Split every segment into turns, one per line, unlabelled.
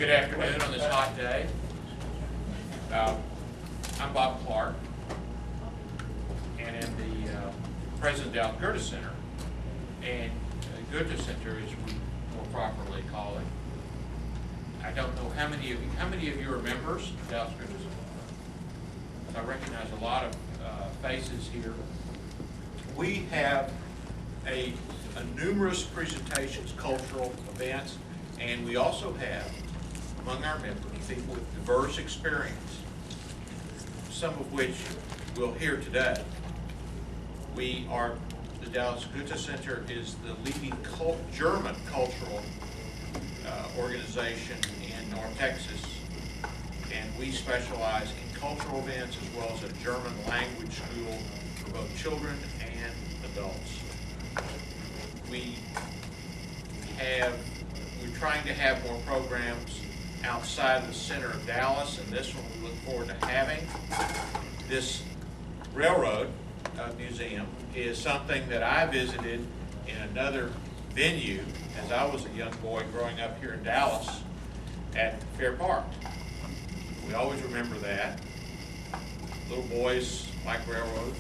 Good afternoon on this hot day. I'm Bob Clark, and I'm the president of the Dallas Goethe Center. And Goethe Center is we more properly call it. I don't know how many of you are members of Dallas Goethe Center. I recognize a lot of faces here. We have a numerous presentations, cultural events, and we also have among our members people with diverse experience, some of which we'll hear today. The Dallas Goethe Center is the leading German cultural organization in North Texas, and we specialize in cultural events as well as a German language school for both children and adults. We're trying to have more programs outside the center of Dallas, and this one we look forward to having. This railroad museum is something that I visited in another venue as I was a young boy growing up here in Dallas at Fair Park. We always remember that. Little boys like railroads.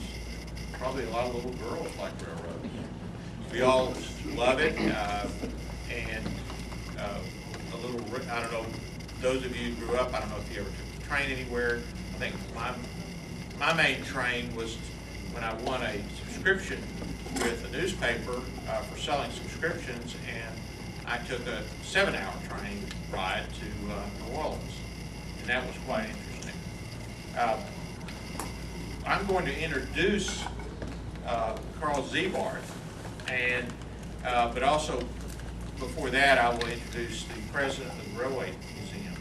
Probably a lot of little girls like railroads. We all love it, and I don't know, those of you who grew up, I don't know if you ever took a train anywhere. I think my main train was when I won a subscription with a newspaper for selling subscriptions, and I took a 7-hour train ride to New Orleans, and that was quite interesting. I'm going to introduce Karl Ziebarth, and but also before that I will introduce the president of the Railway Museum.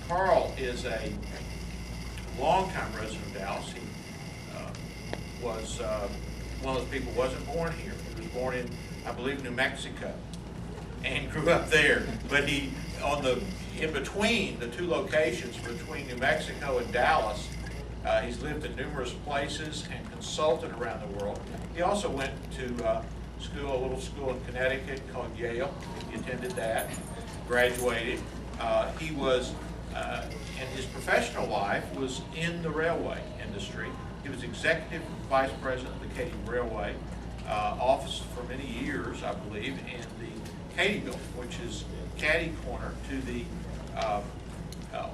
Karl is a longtime resident of Dallas. He was one of those people who wasn't born here. He was born in, I believe, New Mexico, and grew up there. But in between the two locations, between New Mexico and Dallas, he's lived in numerous places and consulted around the world. He also went to a little school in Connecticut called Yale. He attended that, graduated. He was, in his professional life, was in the railway industry. He was executive vice president of the Katy Railway office for many years, I believe, in the Katy building, which is catty corner to the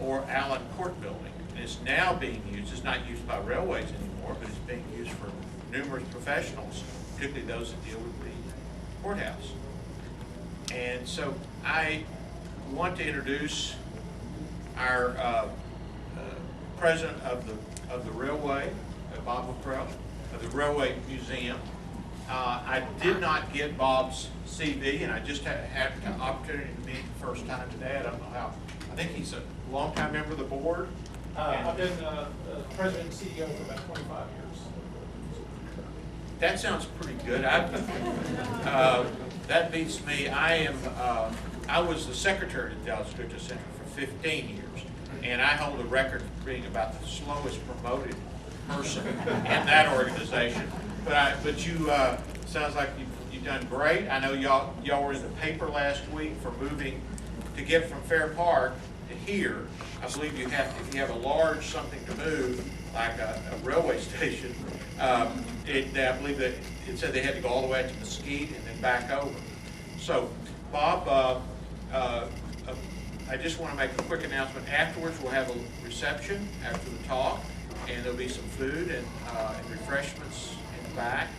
or Allen Court building. And it's now being used. It's not used by railways anymore, but it's being used for numerous professionals, particularly those that deal with the courthouse. And so I want to introduce our president of the railway, Bob Clark, of the Railway Museum. I did not get Bob's CV, and I just had an opportunity to meet him the first time today. I don't know how. I think he's a longtime member of the board.
I've been president and CEO for about 25 years.
That sounds pretty good. That beats me. I was the secretary at the Dallas Goethe Center for 15 years, and I hold a record for being about the slowest promoted person in that organization. But you sounds like you've done great. I know y'all were in the paper last week for moving to get from Fair Park to here. I believe if you have a large something to move, like a railway station, I believe that it said they had to go all the way out to Mesquite and then back over. So, Bob, I just want to make a quick announcement. Afterwards, we'll have a reception after the talk, and there'll be some food and refreshments in the back.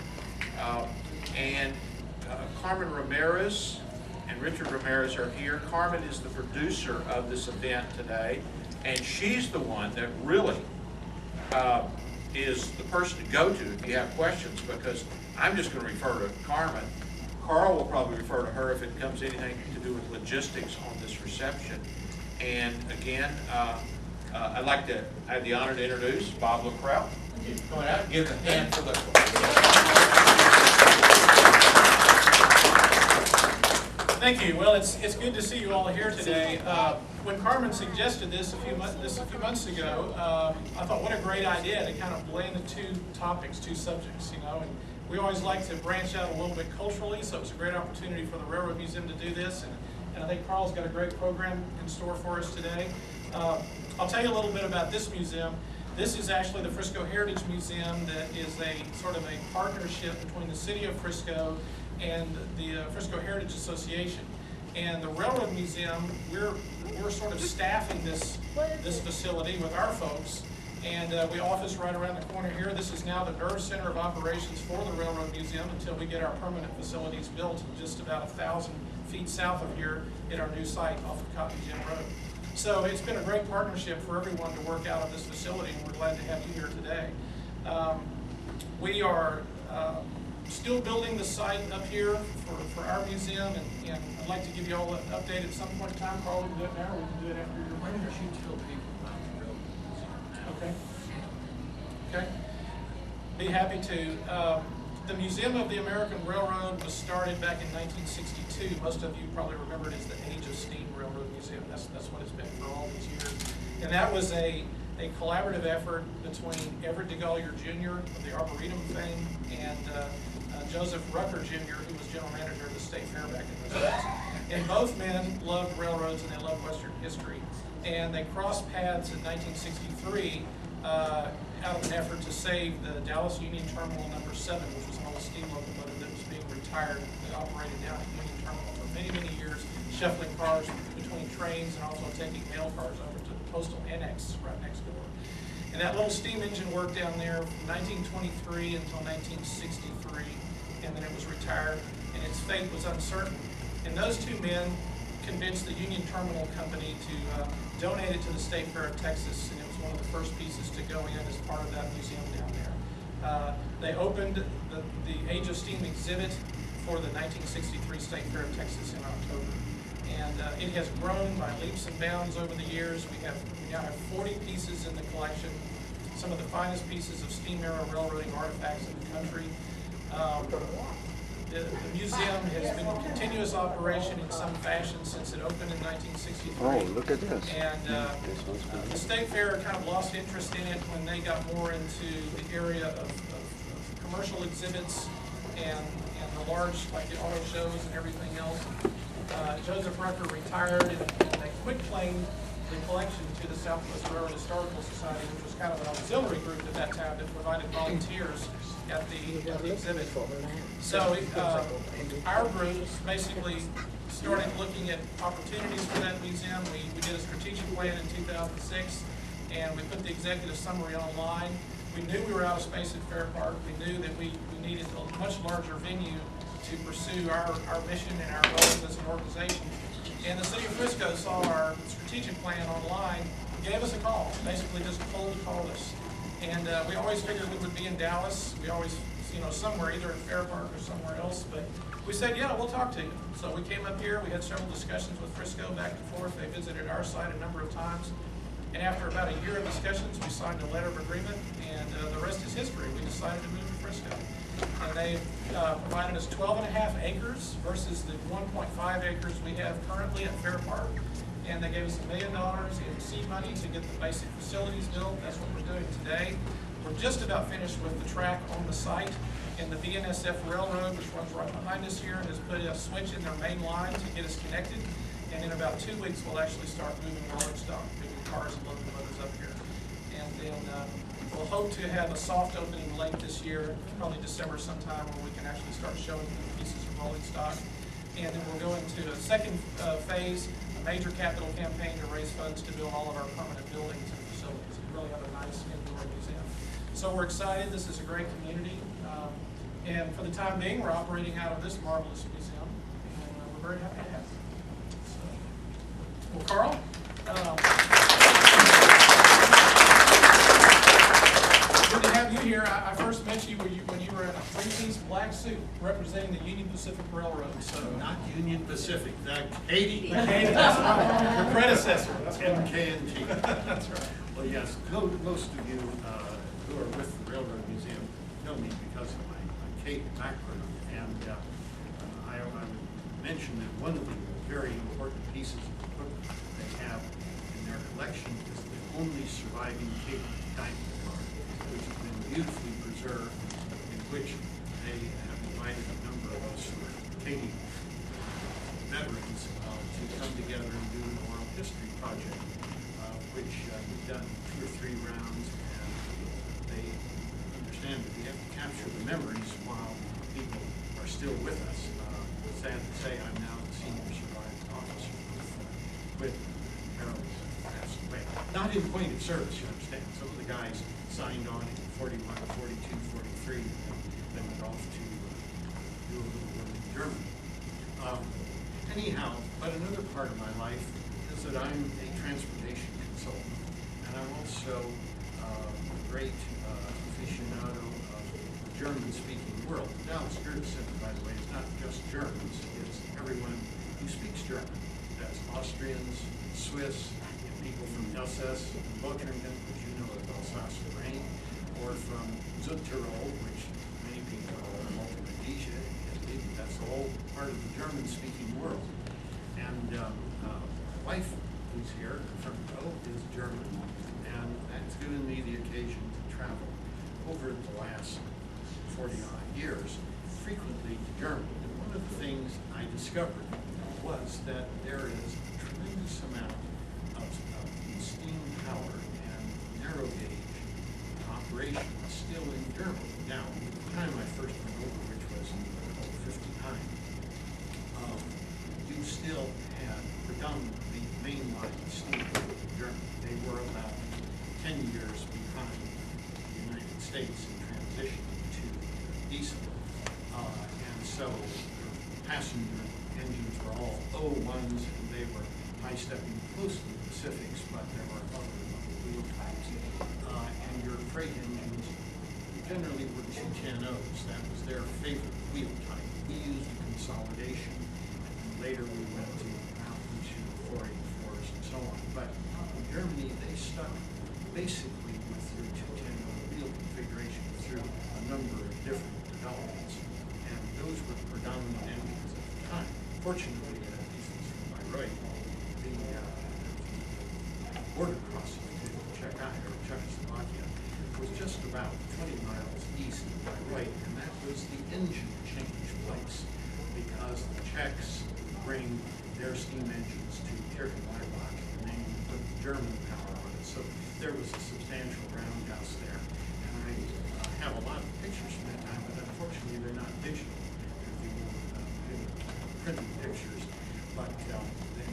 Carmen Ramirez and Richard Ramirez are here. Carmen is the producer of this event today, and she's the one that really is the person to go to if you have questions, because I'm just going to refer to Carmen. Karl will probably refer to her if it comes anything to do with logistics on this reception. And again, I'd like to have the honor to introduce Bob Clark. Going out and give him a hand for the.
Thank you. Well, it's good to see you all here today. When Carmen suggested this a few months ago, I thought, what a great idea to kind of blend the two topics, two subjects, you know. And we always like to branch out a little bit culturally, so it's a great opportunity for the Railroad Museum to do this. and I think Karl's got a great program in store for us today. I'll tell you a little bit about this museum. This is actually the Frisco Heritage Museum that is a sort of a partnership between the City of Frisco and the Frisco Heritage Association. And the Railroad Museum, we're sort of staffing this facility with our folks. And we office right around the corner here. This is now the nerve center of operations for the Railroad Museum until we get our permanent facilities built just about 1,000 feet south of here at our new site off of Cotton Gin Road. So it's been a great partnership for everyone to work out of this facility, and we're glad to have you here today. We are still building the site up here for our museum, and I'd like to give you all an update at some point in time. Karl, we can do it now, or we can do it after your
Why don't you tell people about the Railroad Museum?
Okay. Okay. Be happy to. The Museum of the American Railroad was started back in 1962. Most of you probably remember it as the Age of Steam Railroad Museum. That's what it's been for all these years. And that was a collaborative effort between Everett DeGollier Jr. of the Arboretum fame and Joseph Rucker Jr., who was general manager of the State Fair back in those days. And both men loved railroads and they loved Western history. And they crossed paths in 1963 out of an effort to save the Dallas Union Terminal number 7, which was an old steam locomotive that was being retired that operated down at Union Terminal for many, many years, shuffling cars between trains and also taking mail cars over to the postal annex right next door. And that little steam engine worked down there from 1923 until 1963, and then it was retired, and its fate was uncertain. And those two men convinced the Union Terminal Company to donate it to the State Fair of Texas, and it was one of the first pieces to go in as part of that museum down there. They opened the Age of Steam exhibit for the 1963 State Fair of Texas in October. And it has grown by leaps and bounds over the years. We now have 40 pieces in the collection, some of the finest pieces of steam era railroading artifacts in the country. The museum has been in continuous operation in some fashion since it opened in 1963.
Oh, look at this.
And the State Fair kind of lost interest in it when they got more into the area of commercial exhibits and the large, like the auto shows and everything else. Joseph Rucker retired, and they quit playing the collection to the Southwest Railroad Historical Society, which was kind of an auxiliary group at that time that provided volunteers at the exhibit. So our group basically started looking at opportunities for that museum. We did a strategic plan in 2006, and we put the executive summary online. We knew we were out of space at Fair Park. We knew that we needed a much larger venue to pursue our mission and our goals as an organization. And the City of Frisco saw our strategic plan online, gave us a call, basically just cold called us. And we always figured we would be in Dallas. We always, somewhere, either at Fair Park or somewhere else. But we said, yeah, we'll talk to you. So we came up here. We had several discussions with Frisco back and forth. They visited our site a number of times. And after about a year of discussions, we signed a letter of agreement, and the rest is history. We decided to move to Frisco. And they provided us 12.5 acres versus the 1.5 acres we have currently at Fair Park. And they gave us $1 million in seed money to get the basic facilities built. That's what we're doing today. We're just about finished with the track on the site. And the BNSF Railroad, which runs right behind us here, has put a switch in their main line to get us connected. And in about 2 weeks, we'll actually start moving rolling stock, moving cars and locomotives up here. And then we'll hope to have a soft opening late this year, probably December sometime, where we can actually start showing the pieces of rolling stock. And then we'll go into a second phase, a major capital campaign to raise funds to build all of our permanent buildings and facilities. We really have a nice indoor museum. So we're excited. This is a great community. And for the time being, we're operating out of this marvelous museum. And we're very happy to have it. Well, Karl, good to have you here. I first met you when you were in a three-piece black suit representing the Union Pacific Railroad. So
Not Union Pacific, the Katy.
okay, that's right. Your predecessor. That's right.
MK&T.
That's right.
Well, yes, most of you who are with the Railroad Museum know me because of my Katy background. And I would mention that one of the very important pieces of equipment they have in their collection is the only surviving Katy diamond car, which has been beautifully preserved, in which they have invited a number of us who are Katy veterans to which we've done 2 or 3 rounds, and they understand that we have to capture the memories while people are still with us. Sad to say, I'm now the senior surviving officer with Karl passed away. Not in point of service, you understand. Some of the guys signed on in 41, 42, 43, and then went off to do a little work in Germany. Anyhow, but another part of my life is that I'm a transportation consultant, and I'm also a great aficionado of the German-speaking world. Dallas Goethe Center, by the way, is not just Germans, it's everyone who speaks German. That's Austrians, Swiss, and people from Alsace and Lothringen, which you know of Alsace-Lorraine, or from Südtirol, which many people call Malta-Rhodesia. That's all part of the German-speaking world. And my wife, who's here in the front row, is German, and that's given me the occasion to travel over the last 40-odd years, frequently to Germany. And one of the things I discovered was that there is a tremendous amount of steam power and narrow gauge operations still in Germany. Now, at the time I first went over, which was over 59, you still had predominantly mainline steam in Germany. They were about 10 years behind the United States in transitioning to diesel. And so passenger engines were all O1s, and they were high-stepping close to the Pacifics, but there were other wheel types. And your freight engines generally were 210Os. That was their favorite wheel type. We used a consolidation, and later we went to Mountain to 484s and so on. But in Germany, they stuck basically with their 210O wheel configuration through a number of different developments, and those were predominant engines at the time. Fortunately, at least from my right, the border crossing to Czechoslovakia was just about 20 miles east of my right, and that was the engine change place, because the Czechs bring their steam engines to Kirchenweibach, and then you put German power on it. So there was a substantial roundhouse there, and I have a lot of pictures from that time, but unfortunately they're not digital. They're printed pictures, but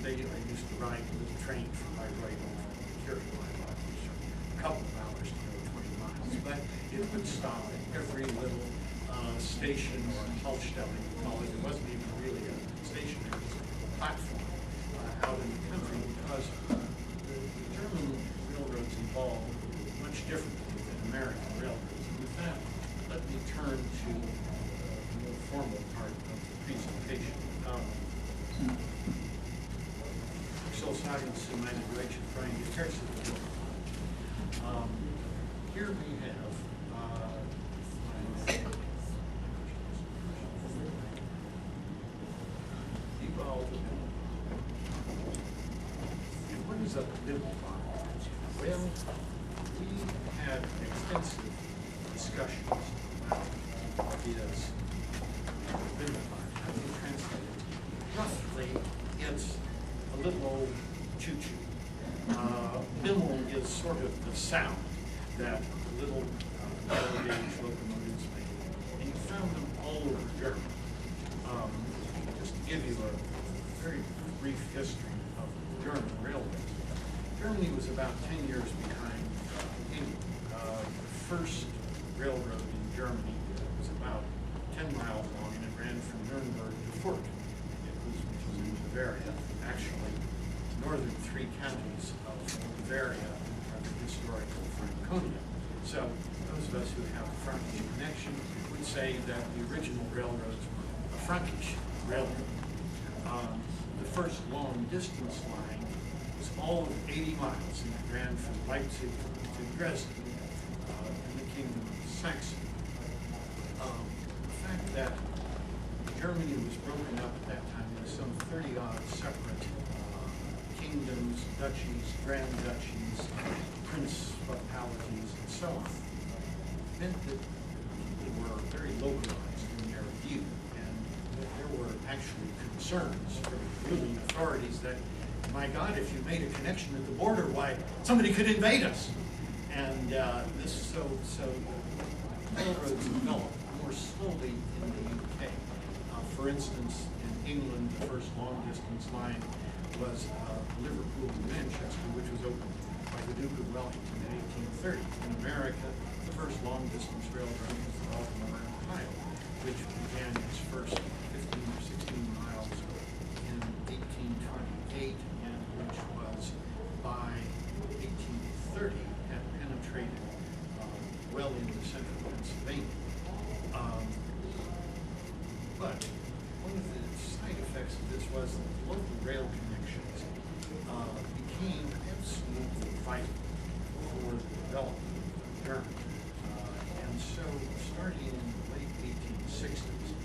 I used to ride with the train from my right over to Kirchenweibach, which took a couple of hours to go 20 miles, but it would stop at every little station or Haltestelle, you call it. It wasn't even really a station, it was a platform out in the country, because the German railroads evolved much differently than American railroads. And with that, let me turn to the more formal part of the presentation. Ich soll sagen zu meiner deutschen Freunde, herzlich willkommen. Here we have and what is a Bimmelbahn? Well, we had extensive discussions about what is Bimmelbahn. How do you translate it? Roughly, it's a little old choo-choo. Bimmel is sort of the sound that little gauge locomotives make. And you found them all over Germany. Just to give you a very brief history of the German railways. Germany was about 10 years behind England. The first railroad in Germany was about 10 miles long, and it ran from Nuremberg to Fürth, which was in Bavaria. Actually, northern 3 counties of Bavaria are the historical Franconia. So those of us who have a Frankish connection would say that the original railroads were a Frankish railroad. The first long distance line was all of 80 miles, and it ran from Leipzig to Dresden in the Kingdom of Saxony. The fact that Germany was broken up at that time into some 30-odd separate kingdoms, duchies, grand duchies, principalities, and so on, meant that people were very localized in their view, and that there were actually concerns from ruling authorities that my God, if you made a connection at the border, why, somebody could invade us. And so railroads developed more slowly in the UK. For instance, in England, the first long-distance line was Liverpool to Manchester, which was opened by the Duke of Wellington in 1830. In America, the first long-distance railroad was the Baltimore and Ohio, which began its first 15 or 16 miles in 1828, and which was by 1830 had penetrated well into central Pennsylvania. But one of the side effects of this was that local rail connections became absolutely vital for the development of Germany. And so, starting in the late 1860s,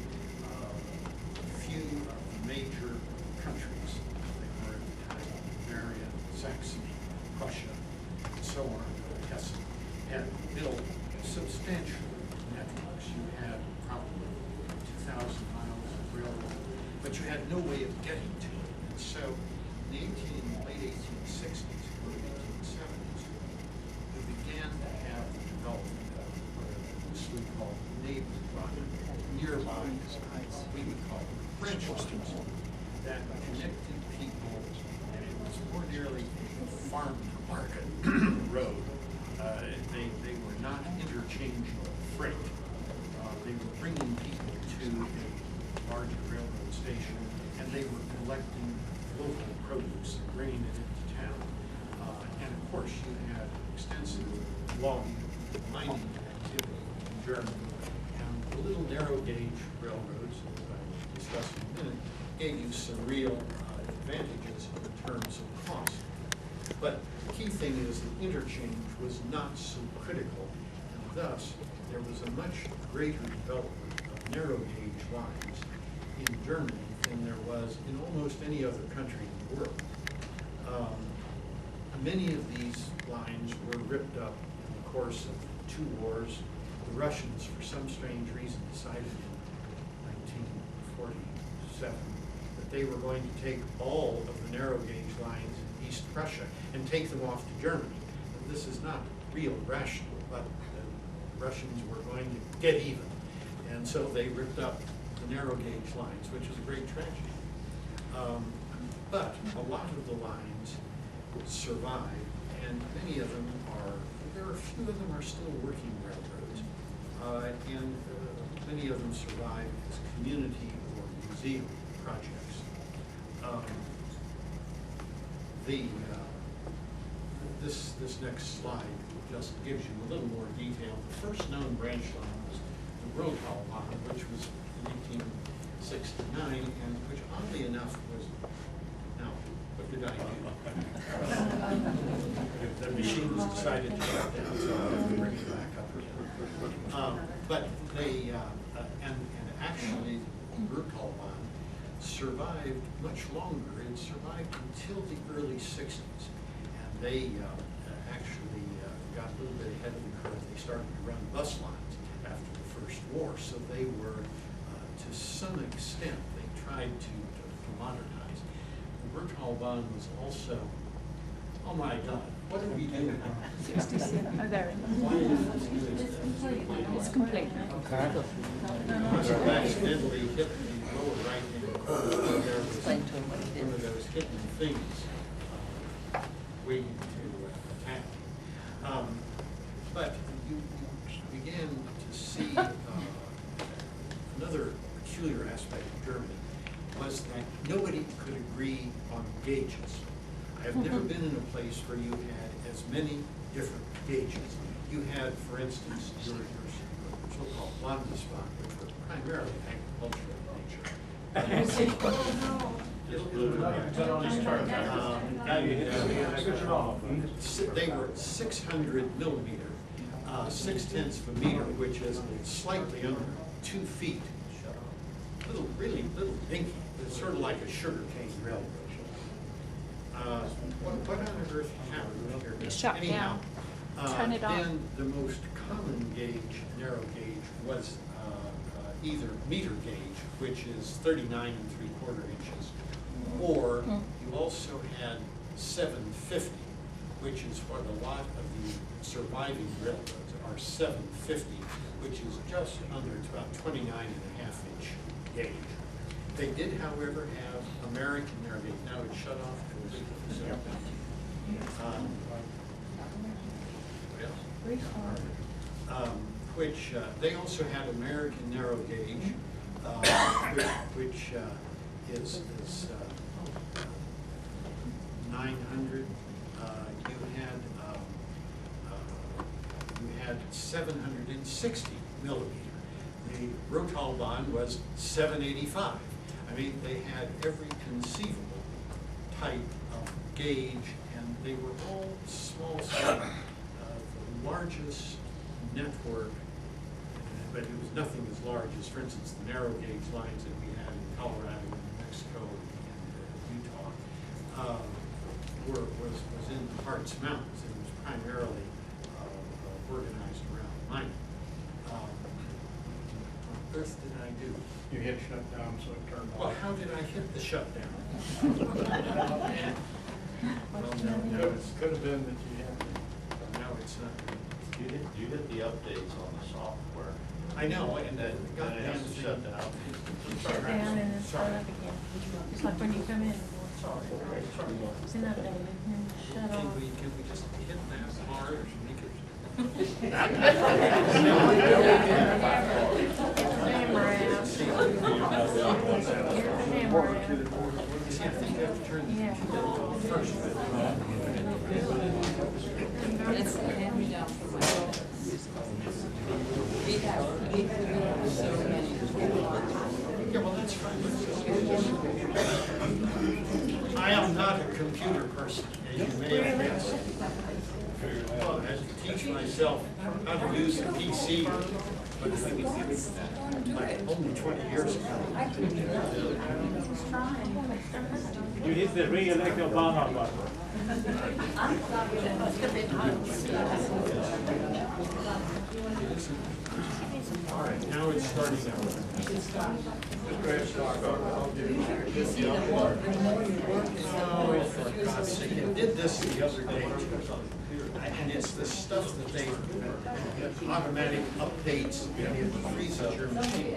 a few of the major countries, they were at the time Bavaria, Saxony, Prussia, and so on, Hesse, had built substantial networks. You had probably 2,000 miles of railroad, but you had no way of getting to it. And so, in the late 1860s, early 1870s, we began to have the development of what we call neighborhood, nearby, we would call branch lines, that connected people, and it was more nearly a farm-to-market road. They were not interchanging freight. They were bringing people to a larger railroad station, and they were collecting local produce and bringing it into town. And of course, you had extensive logging, mining activity in Germany, and the little narrow gauge railroads, as I will discuss in a minute, gave you some real advantages in terms of cost. But the key thing is that interchange was not so critical, and thus there was a much greater development of narrow gauge lines in Germany than there was in almost any other country in the world. Many of these lines were ripped up in the course of 2 wars. The Russians, for some strange reason, decided in 1947 that they were going to take all of the narrow gauge lines in East Prussia and take them off to Germany. And this is not real rational, but the Russians were going to get even. And so they ripped up the narrow gauge lines, which is a great tragedy. But a lot of the lines survived, and many of them there are a few of them are still working railroads, and many of them survive as community or museum projects. This next slide just gives you a little more detail. The first known branch line was the Rothalbahn, which was in 1869, and which oddly enough was, now, what did I do? The machine was decided to shut down, so I have to bring it back up again. But they, and actually, Rothalbahn survived much longer. It survived until the early 60s. And they actually got a little bit ahead of the curve. They started to run bus lines after the First War. So they were, to some extent, they tried to modernize. The Rothalbahn was also, oh my God, what are we doing?
67. Oh, there.
Why is
It's complete.
Okay. Must have accidentally hit the lower right-hand corner. There was one of those hidden things waiting to attack. But you began to see another peculiar aspect of Germany was that nobody could agree on gauges. I have never been in a place where you had as many different gauges. You had, for instance, your so-called Landesbahn, which were primarily agricultural in nature. They were 600 millimeter, 6/10 of a meter, which is slightly under 2 feet. Really little dinky. It's sort of like a sugarcane railroad. What on earth happened here?
It shut
Anyhow,
down. Turn it on.
Then the most common gauge, narrow gauge, was either meter gauge, which is 39 3/4 inches, Or you also had 750, which is what a lot of the surviving railroads are 750, which is just under, it's about 29.5-inch gauge. They did, however, have American narrow gauge. Now it's shut off. Which they also had American narrow gauge, which is 900. You had 760 millimeter. The Rotalbahn was 785. I mean, they had every conceivable type of gauge, and they were all small scale. The largest network, but it was nothing as large as, for instance, the narrow gauge lines that we had in Colorado and New Mexico and Utah, was in the Hartz Mountains, and was primarily organized around mining. What earth did I do?
You hit shutdown, so it turned off.
Well, how did I hit the shutdown? Well, no,
It could have been that you had.
no, it's not.
You hit the updates on the software.
I know, and
Then
goddamn
it has to
thing.
shut down.
Shut down and then start up again. It's like when you come in. It's an update and then shut
Can
off.
we just hit that hard or make it?
Camera out. Camera out.
See, I think I have to turn the
Yeah.
computer off first.
It's a hand-me-down from my dad. We have so many.
Yeah, well, that's fine. I am not a computer person, as you may have guessed. Well, I had to teach myself how to use a PC, but like only 20 years ago.
You hit the re-elect Obama button.
All right, now it's starting out. Oh, for God's sake, I did this the other day. And it's the stuff that they automatic updates and it freezes your machine.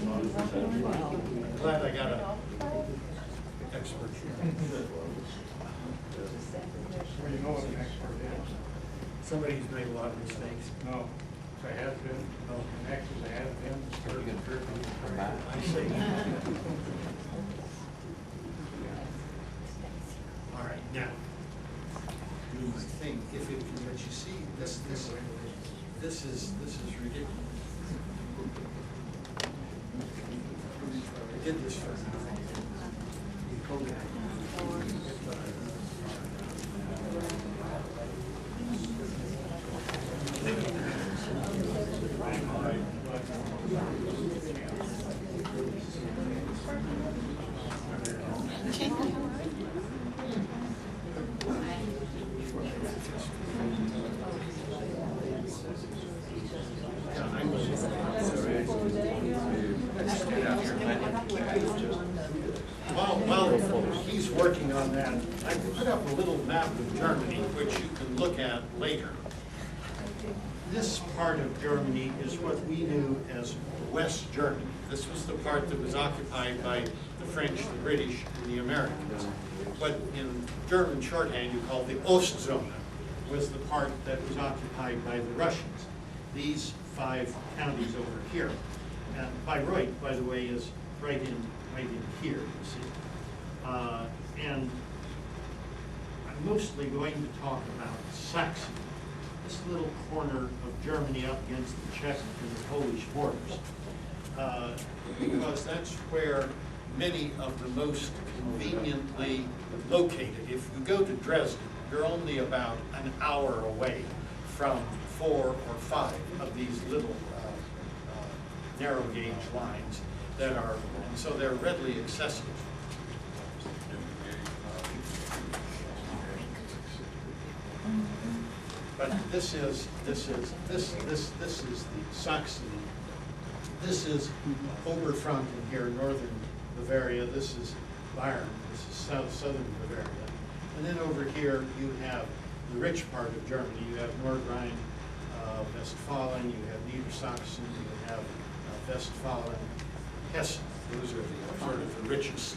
I'm glad I got a expert here.
Well, you know what an expert is.
Somebody who's made a lot of mistakes.
No, they have been, no, actually they have been.
I see. All right, now, do my thing. If it can, but you see, this is ridiculous. I did this for nothing. While he's working on that, I put up a little map of Germany, which you can look at later. This part of Germany is what we knew as West Germany. This was the part that was occupied by the French, the British, and the Americans. What in German shorthand you call the Ostzone was the part that was occupied by the Russians. These 5 counties over here. And Bayreuth, by the way, is right in here, you see. And I'm mostly going to talk about Saxony, this little corner of Germany up against the Czech and the Polish borders, because that's where many of the most conveniently located. If you go to Dresden, you're only about an hour away from 4 or 5 of these little narrow gauge lines that are, and so they're readily accessible. But this is the Saxony. This is Oberfranken here, northern Bavaria. This is Bayern. This is southern Bavaria. And then over here you have the rich part of Germany. You have Nordrhein, Westfalen, you have Niedersachsen, you have Westfalen, Hessen. Those are the sort of the richest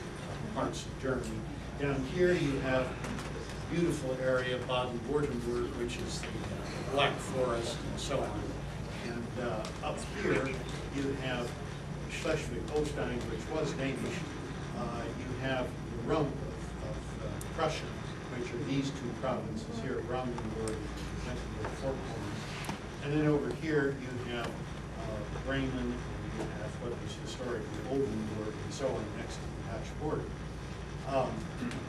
parts of Germany. Down here you have a beautiful area, Baden-Württemberg, which is the Black Forest and so on. And up here you have Schleswig-Holstein, which was Danish. You have the rump of Prussia, which are these two provinces here, Brandenburg and Mecklenburg-Vorpommern. And then over here you have Bremen, and you have what was historically Oldenburg and so on next to the Dutch border.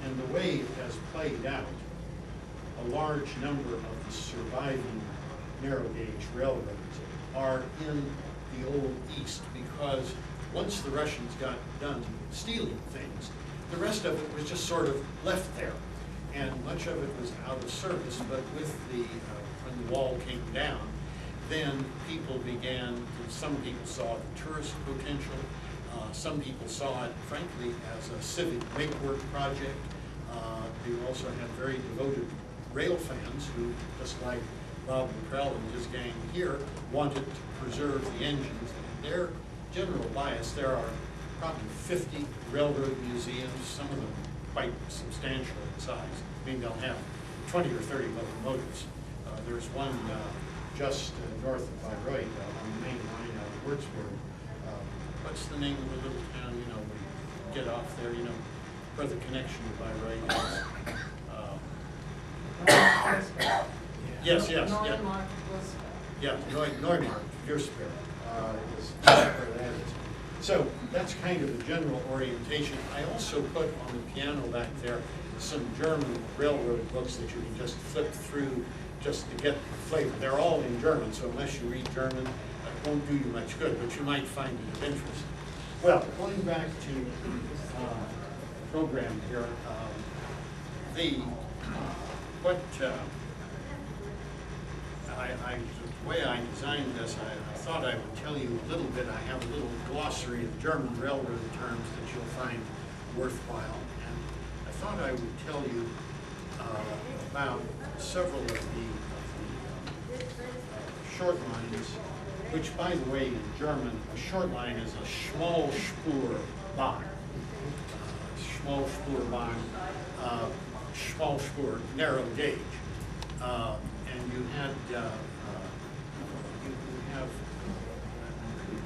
And the way it has played out, a large number of the surviving narrow gauge railroads are in the old East, because once the Russians got done stealing things, the rest of it was just sort of left there. And much of it was out of service, but with the, when the wall came down, then people began, some people saw the tourist potential, some people saw it, frankly, as a civic make-work project. You also had very devoted rail fans who, just like Bob Luttrell and his gang here, wanted to preserve the engines. And their general bias, there are probably 50 railroad museums, some of them quite substantial in size. I mean, they'll have 20 or 30 locomotives. There's one just north of Bayreuth on the main line out of Würzburg. What's the name of the little town, you know, we get off there, you know, where the connection to Bayreuth is? Yes, yes, yeah. Yeah, Neumarkt, Würzburg is where that is. So that's kind of the general orientation. I also put on the piano back there some German railroad books that you can just flip through just to get the flavor. They're all in German, so unless you read German, it won't do you much good, but you might find it of interest. Well, going back to the program here, the way I designed this, I thought I would tell you a little bit. I have a little glossary of German railroad terms that you'll find worthwhile. And I thought I would tell you about several of the short lines, which, by the way, in German, a short line is a Schmalspurbahn. Schmalspurbahn, Schmalspur, narrow gauge. And you had, I'm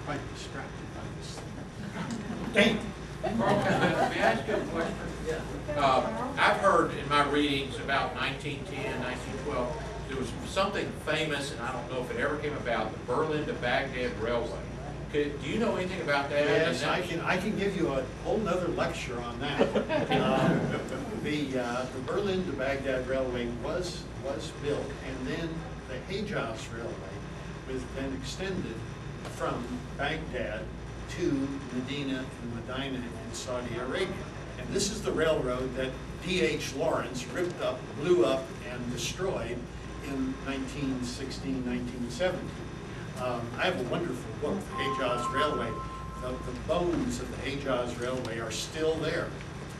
quite distracted by this thing.
Carl, may I ask you a question? Yeah. I've heard in my readings about 1910, 1912, there was something famous, and I don't know if it ever came about, the Berlin to Baghdad Railway. Do you know anything about that?
Yes, I can give you a whole nother lecture on that. The Berlin to Baghdad Railway was built, and then the Hejaz Railway was then extended from Baghdad to Medina and Medina in Saudi Arabia. And this is the railroad that D.H. Lawrence ripped up, blew up, and destroyed in 1916, 1917. I have a wonderful book, The Hejaz Railway. The bones of the Hejaz Railway are still there,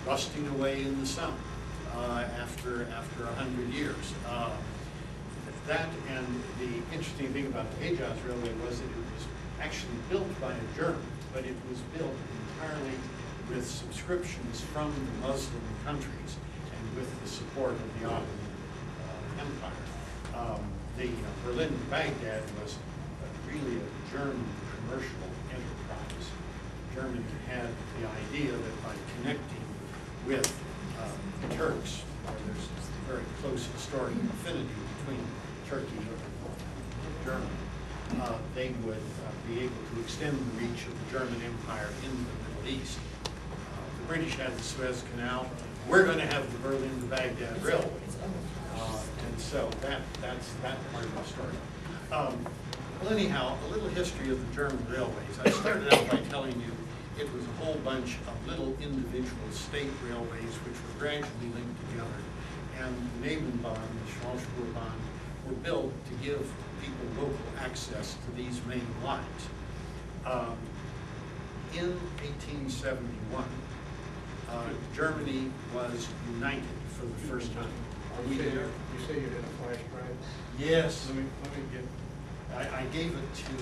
rusting away in the sun after 100 years. That, and the interesting thing about the Hejaz Railway was that it was actually built by a German, but it was built entirely with subscriptions from the Muslim countries and with the support of the Ottoman Empire. The Berlin to Baghdad was really a German commercial enterprise. Germany had the idea that by connecting with the Turks, where there's a very close historic affinity between Turkey and Germany, they would be able to extend the reach of the German Empire into the Middle East. The British had the Suez Canal. We're going to have the Berlin to Baghdad Railway. And so that's that part of the story. Well, anyhow, a little history of the German railways. I started out by telling you it was a whole bunch of little individual state railways which were gradually linked together. And the Nebenbahn, the Schmalspurbahn, were built to give people local access to these main lines. in 1871, Germany was united for the first time.
You say you had a flash drive?
Yes.
Let me get,
I gave it to,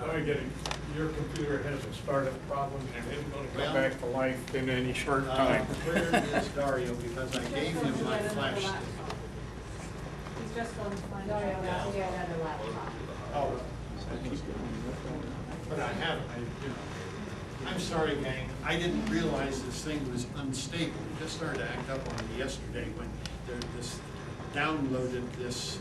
let me get it. Your computer has a startup problem and it's going to
Well,
come back to life in any short time.
where is Dario? Because I gave him my flash stick.
He's just on the Dario, I'll get another laptop.
Oh. But I haven't, I'm sorry, gang, I didn't realize this thing was unstable. It just started to act up on me yesterday when this downloaded this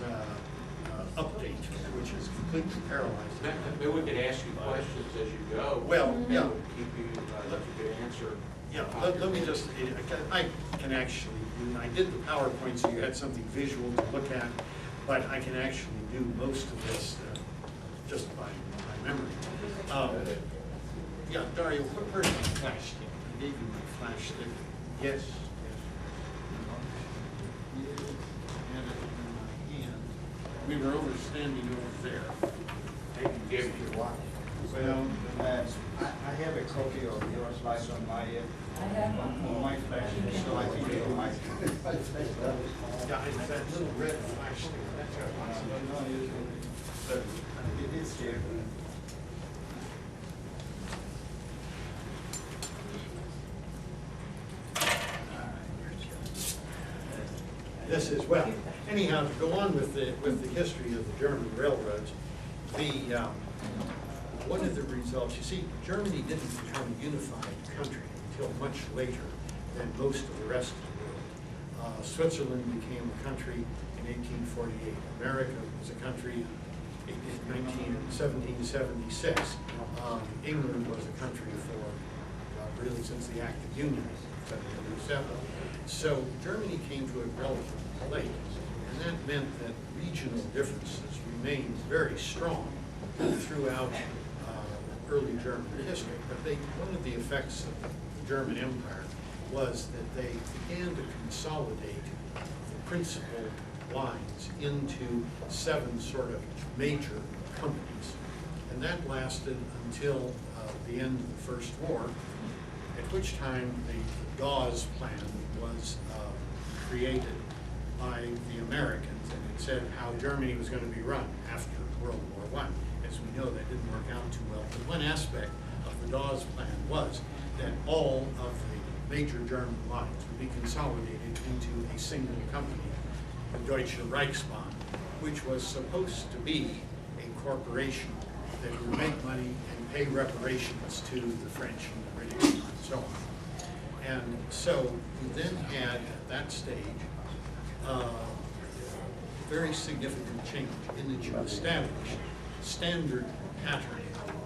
update, which is completely paralyzed.
Maybe we could ask you questions as you go.
Well, yeah.
Keep you, let you could answer.
Yeah, let me just, I can actually do, I did the PowerPoint so you had something visual to look at, but I can actually do most of this just by memory. Yeah, Dario, where's my flash stick? I gave you my flash stick. Yes. Had it in my hand. We were standing over there.
I can give you one.
Well,
I have a copy of your slides on my on my flash, so I think you might.
yeah, it's that little red flash stick. That's what
But it is here.
This is, well, anyhow, to go on with the history of the German railroads, one of the results, you see, Germany didn't become a unified country until much later than most of the rest of the world. Switzerland became a country in 1848. America was a country in 1776. England was a country for really since the Act of Union, 1707. So Germany came to it relatively late, and that meant that regional differences remained very strong throughout early German history. But one of the effects of the German Empire was that they began to consolidate the principal lines into 7 sort of major companies. And that lasted until the end of the First War, at which time the Dawes Plan was created by the Americans, and it said how Germany was going to be run after World War I. As we know, that didn't work out too well. But one aspect of the Dawes Plan was that all of the major German lines would be consolidated into a single company, the Deutsche Reichsbahn, which was supposed to be a corporation that would make money and pay reparations to the French and the British and so on. And so we then had at that stage very significant change in that you established standard pattern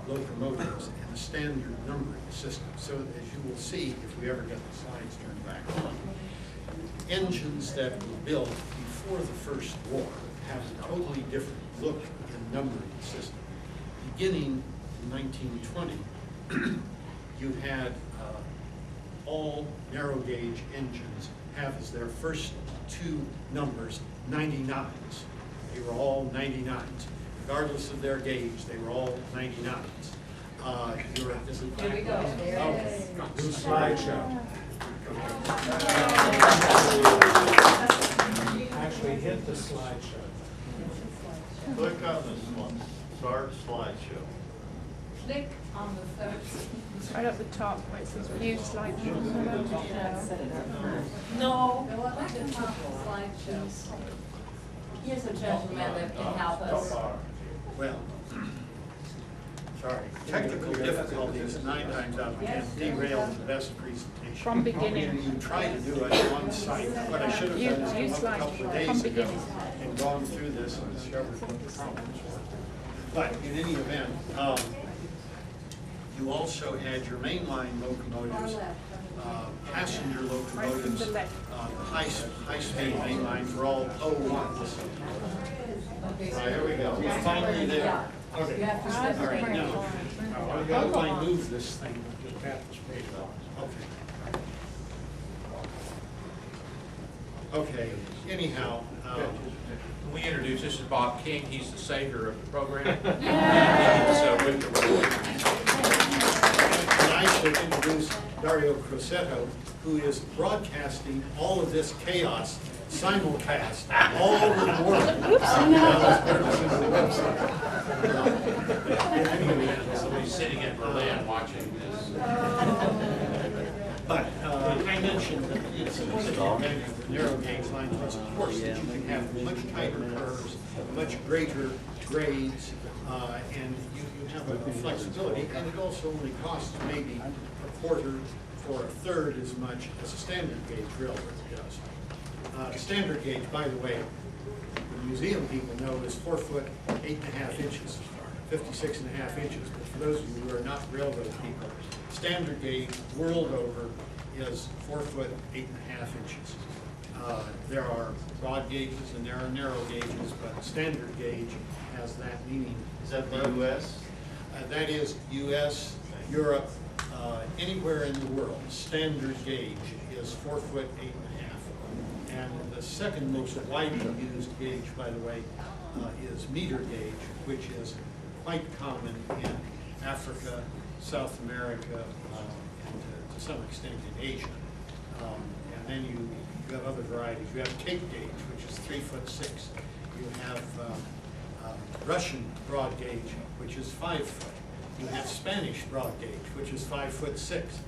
locomotives and a standard numbering system. So as you will see, if we ever get the slides turned back on, engines that were built before the First War have a totally different look and numbering system. Beginning in 1920, you had all narrow gauge engines have as their first 2 numbers 99s. They were all 99s. Regardless of their gauge, they were all 99s. Is it
Here we go. There it is.
New slideshow. Actually hit the slideshow.
Click on this one, start slideshow.
Click on the first.
Right up the top where it says view slideshow.
No, go up to the top of the slideshow. Here's a gentleman that can help us.
Well, sorry, technical difficulties 9 times out of 10 derailed the best presentation.
From beginning.
You try to do it on site. What I should have done is come up a couple of days ago and gone through this and discovered what the problems were. But in any event, you also had your mainline locomotives, passenger locomotives, the high-speed mainlines were all 01s. Here we go. We're finally there.
Okay. You have to step
All right,
right
now,
How do I move this thing? Just tap the space bar.
Okay. Okay, anyhow,
We introduce, this is Bob King, he's the savior of the program. So with the
I should introduce Dario Crosetto, who is broadcasting all of this chaos simulcast all over the world.
Somebody's sitting in Berlin watching this.
But I mentioned that it's an advantage of the narrow gauge line was, of course, that you can have much tighter curves, much greater grades, and you have a flexibility, and it also only costs maybe a quarter or a third as much as a standard gauge railroad does. Standard gauge, by the way, the museum people know is 4 foot 8.5 inches, 56.5 inches. But for those of you who are not railroad people, standard gauge world over is 4 foot 8.5 inches. There are broad gauges and there are narrow gauges, but standard gauge has that meaning.
Is that the U.S.?
That is U.S., Europe, anywhere in the world. Standard gauge is 4 foot 8.5. And the second most widely used gauge, by the way, is meter gauge, which is quite common in Africa, South America, and to some extent in Asia. And then you have other varieties. You have tape gauge, which is 3 foot 6. You have Russian broad gauge, which is 5 foot. You have Spanish broad gauge, which is 5 foot 6.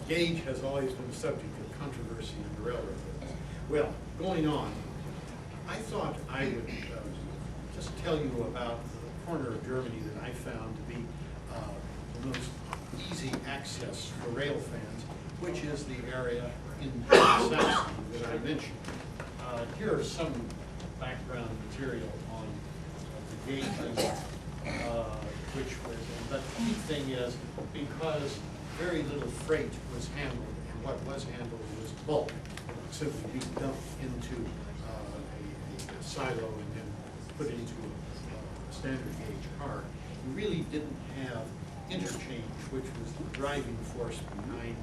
Gauge has always been a subject of controversy in the railroad business. Well, going on, I thought I would just tell you about the corner of Germany that I found to be the most easy access for rail fans, which is the area in Saxony that I mentioned. Here are some background material on the gauges, which was, but the key thing is because very little freight was handled, and what was handled was bulk, simply be dumped into a silo and then put into a standard gauge car. You really didn't have interchange, which was the driving force behind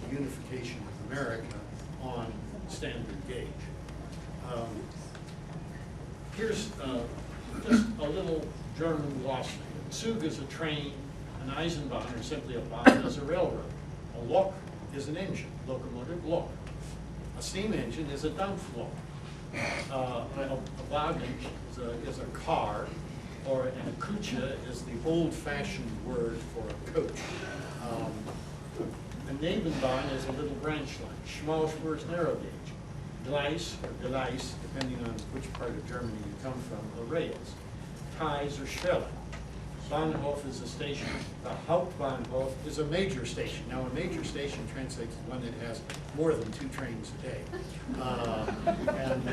the unification of America on standard gauge. Here's just a little German glossary. A Zug is a train, an Eisenbahn, or simply a Bahn, is a railroad. A Lok is an engine, locomotive Lok. A steam engine is a Dampflok. A Wagen is a car, or and a Kutsche is the old-fashioned word for a coach. A Nebenbahn is a little branch line. Schmalspur is narrow gauge. Gleis, or Gleis, depending on which part of Germany you come from, are rails. Ties or Schwelle. Bahnhof is a station. The Hauptbahnhof is a major station. Now, a major station translates to one that has more than 2 trains a day. And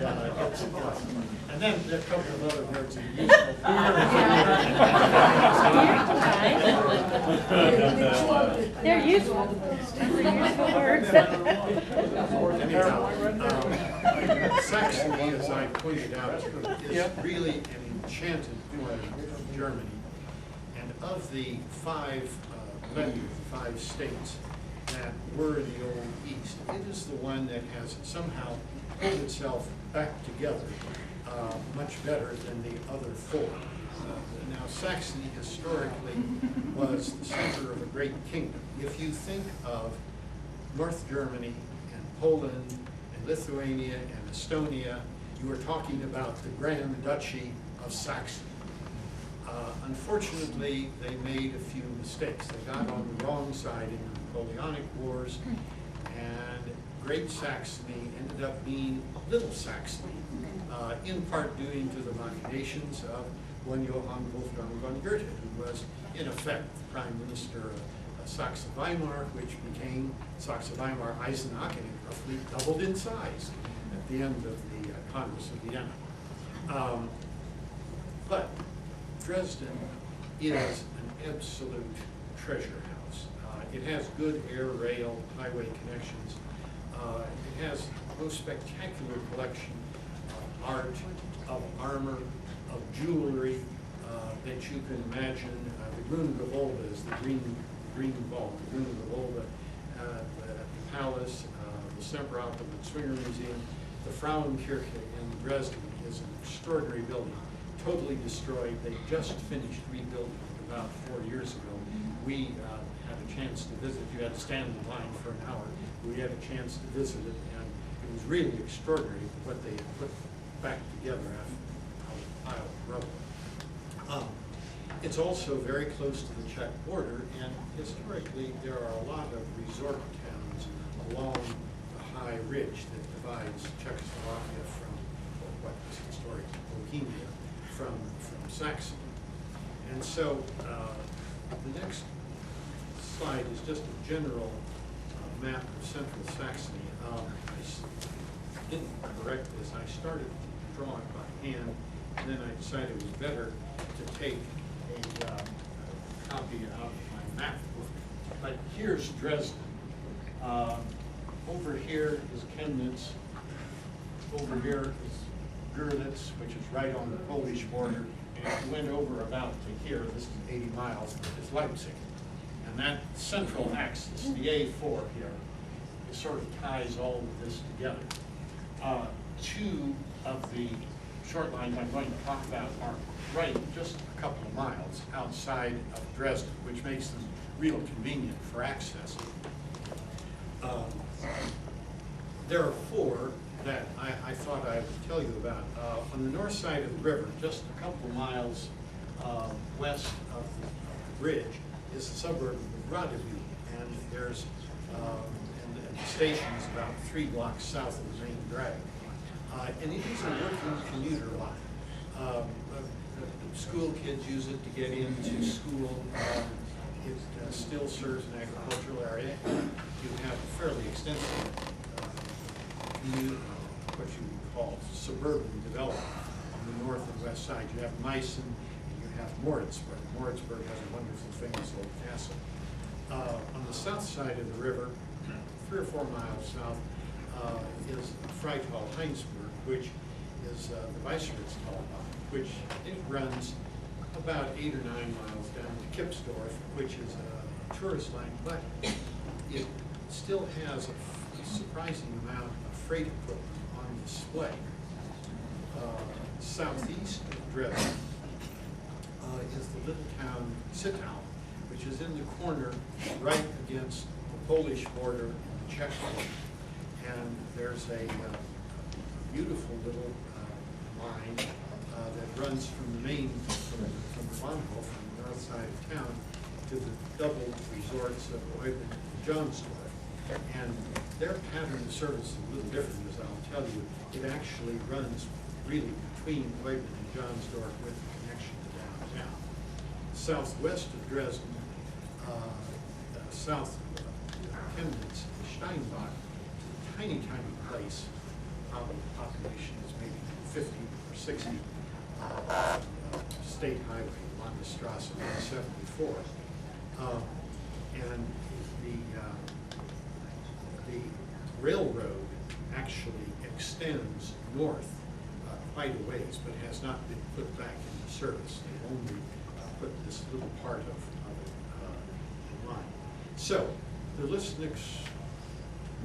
then there are a couple of other words that are useful.
They're useful. Useful words.
Anyhow, Saxony, as I pointed out, is really an enchanted corner of Germany. Of the 5 states that were in the old East, it is the one that has somehow pulled itself back together much better than the other 4. Now, Saxony historically was the center of a great kingdom. If you think of North Germany and Poland and Lithuania and Estonia, you are talking about the Grand Duchy of Saxony. Unfortunately, they made a few mistakes. They got on the wrong side in the Napoleonic Wars, and Great Saxony ended up being Little Saxony, in part due to the machinations of one Johann Wolfgang von Goethe, who was, in effect, the Prime Minister of Saxe-Weimar, which became Saxe-Weimar-Eisenach, and it roughly doubled in size at the end of the Congress of Vienna. But Dresden is an absolute treasure house. It has good air, rail, highway connections. It has the most spectacular collection of art, of armor, of jewelry that you can imagine. The Grüne Gewölbe is the green ball. The Grüne Gewölbe, the palace, the Semperoper, the Swinger Museum. The Frauenkirche in Dresden is an extraordinary building. Totally destroyed. They just finished rebuilding it about 4 years ago. We had a chance to visit. You had to stand in line for an hour. We had a chance to visit it, and it was really extraordinary what they had put back together out of a pile of rubble. It's also very close to the Czech border, and historically there are a lot of resort towns along the high ridge that divides Czechoslovakia from what was historically Bohemia from Saxony. And so the next slide is just a general map of central Saxony. I didn't correct this. I started drawing by hand, and then I decided it was better to take a copy out of my map book. But here's Dresden. Over here is Chemnitz. Over here is Görlitz, which is right on the Polish border. And if you went over about to here, this is 80 miles, is Leipzig. And that central axis, the A4 here, it sort of ties all of this together. Two of the short lines I'm going to talk about are right just a couple of miles outside of Dresden, which makes them real convenient for access. There are four that I thought I would tell you about. On the north side of the river, just a couple of miles west of the bridge, is the suburb of Radivil, and there's and the station is about 3 blocks south of the main drag. And it is a working commuter line. School kids use it to get into school. It still serves an agricultural area. You have a fairly extensive what you would call suburban development on the north and west side. You have Meissen and you have Moritzburg. Moritzburg has a wonderful famous old castle. On the south side of the river, 3 or 4 miles south, is Freital Heinsberg, which is the Weisseritstalbahn, which it runs about 8 or 9 miles down to Kipsdorf, which is a tourist line, but it still has a surprising amount of freight equipment on display. Southeast of Dresden is the little town Zittau, which is in the corner right against the Polish border and the Czech border. And there's a beautiful little line that runs from the main, from Bahnhof, from the north side of town, to the double resorts of Eupen and Johnsdorf. And their pattern of service is a little different, as I'll tell you. It actually runs really between Eupen and Johnsdorf with a connection to downtown. Southwest of Dresden, south of Chemnitz, Steinbach, tiny place, probably the population is maybe 50 or 60, state highway, Landesstrasse 174. And the railroad actually extends north quite a ways, but has not been put back into service. They only put this little part of it in line. So, the Listniks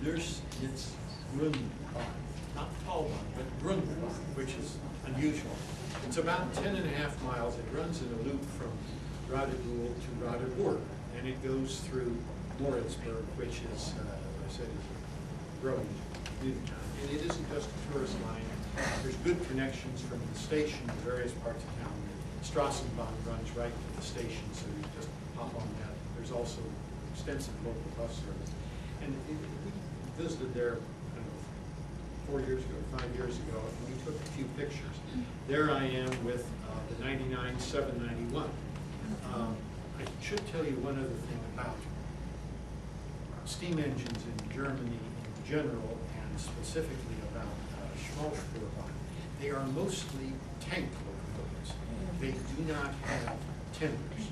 Grundbahn, not Talbahn, but Grundbahn, which is unusual. It's about 10.5 miles. It runs in a loop from Radivil to Radeburg, and it goes through Moritzburg, which is, as I said, is a growing community town. And it isn't just a tourist line. There's good connections from the station to various parts of town. The Strassenbahn runs right to the station, so you just hop on that. There's also extensive local bus service. And we visited there, I don't know, 4 years ago, 5 years ago, and we took a few pictures. There I am with the 99 791. I should tell you one other thing about steam engines in Germany in general, and specifically about Schmalspurbahn. They are mostly tank locomotives. They do not have tenders.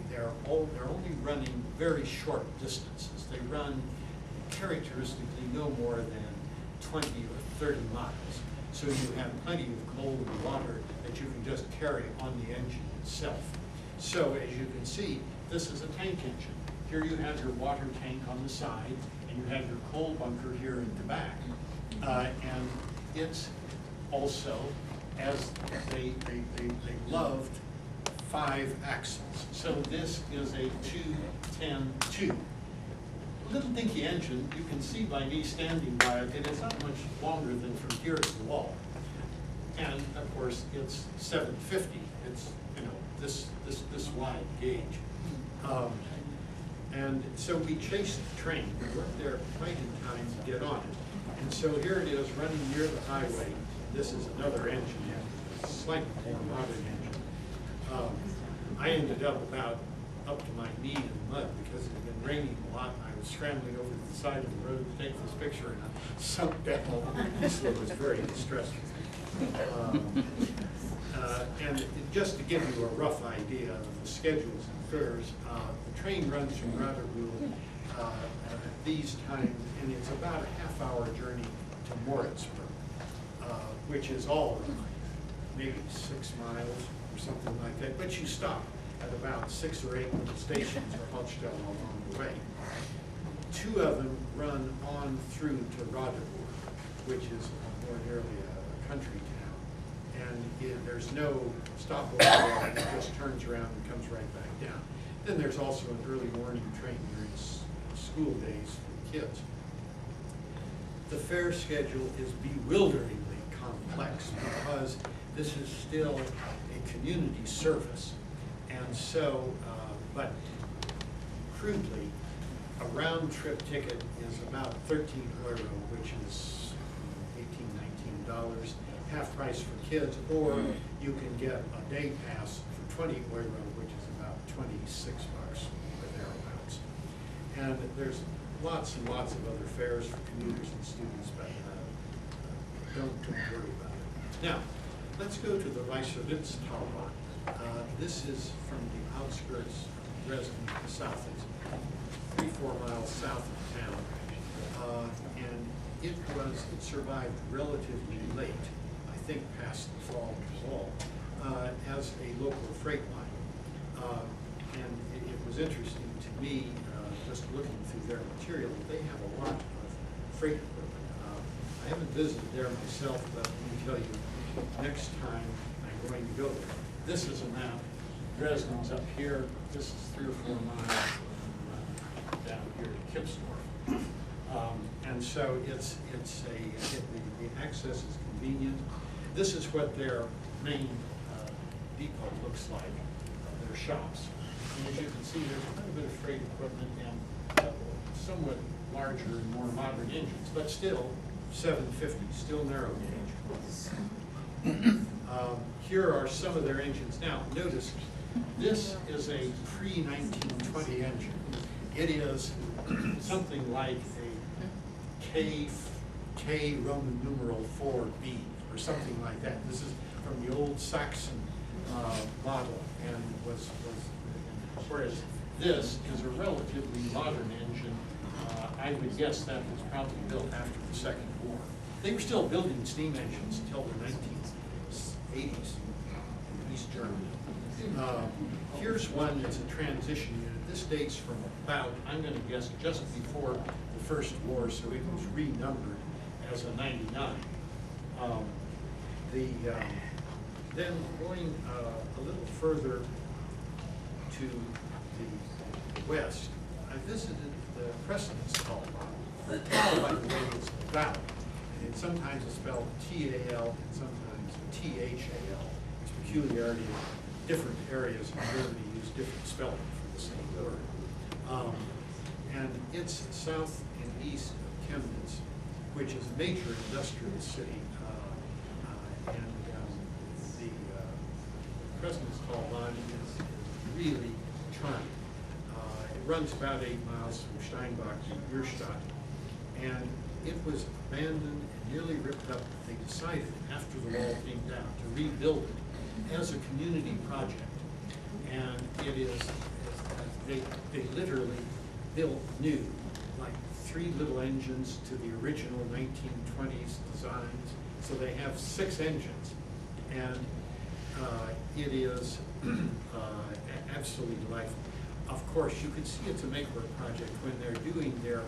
They're only running very short distances. They run characteristically no more than 20 or 30 miles. So you have plenty of cold water that you can just carry on the engine itself. So as you can see, this is a tank engine. Here you have your water tank on the side, and you have your coal bunker here in the back. And it's also, as they loved 5 axles. So this is a 210-2. Little dinky engine, you can see by me standing by it, it is not much longer than from here to the wall. And of course, it's 750. It's, you know, this wide gauge. And so we chased the train. We weren't there quite in time to get on it. And so here it is running near the highway. This is another engine, a slightly more modern engine. I ended up about up to my knee in mud because it had been raining a lot. I was scrambling over to the side of the road to take this picture, and I sunk down. So it was very distressing. And just to give you a rough idea of the schedules and fares, the train runs from Rotterdam at these times, and it's about a half-hour journey to Moritzburg, which is all maybe 6 miles or something like that. But you stop at about 6 or 8 little stations or Haltestellen along the way. 2 of them run on through to Rotterdam, which is more nearly a country town. And there's no stopover there, it just turns around and comes right back down. Then there's also an early morning train during school days for the kids. The fare schedule is bewilderingly complex because this is still a community service. And so, but crudely, a round trip ticket is about 13 euro, which is $18, $19, half price for kids, or you can get a day pass for 20 euro, which is about 26 bucks or thereabouts. And there's lots and lots of other fares for commuters and students, but don't worry about it. Now, let's go to the Weißerwitztalbahn. This is from the outskirts of Dresden, the south. It's 3-4 miles south of town. And it survived relatively late, I think past the fall of the wall, as a local freight line. And it was interesting to me, just looking through their material, they have a lot of freight equipment. I haven't visited there myself, but let me tell you, next time I'm going to go there. This is a map. Dresden's up here. This is 3 or 4 miles down here to Kipsdorf. And so the access is convenient. This is what their main depot looks like, their shops. And as you can see, there's quite a bit of freight equipment and somewhat larger and more modern engines, but still 750, still narrow gauge. Here are some of their engines. Now, notice, this is a pre-1920 engine. It is something like a K Roman numeral 4B or something like that. This is from the old Saxon model, and whereas this is a relatively modern engine. I would guess that was probably built after the Second War. They were still building steam engines until the 1980s in East Germany. Here's one that's a transition unit. This dates from about, I'm going to guess, just before the First War, so it was renumbered as a 99. Then going a little further to the west, I visited the Prestonstallbahn. Tal, by the way, is vowel. And sometimes it's spelled T-A-L and sometimes T-H-A-L. It's a peculiarity of different areas in Germany use different spelling for the same word. And it's south and east of Chemnitz, which is a major industrial city. The Prestonstallbahn is really charming. It runs about 8 miles from Steinbach to Bierstadt, and it was abandoned and nearly ripped up. They decided, after the wall came down, to rebuild it as a community project. And it is, they literally built new, like 3 little engines to the original 1920s designs. So they have 6 engines, and it is absolutely delightful. Of course, you can see it's a make-work project when they're doing their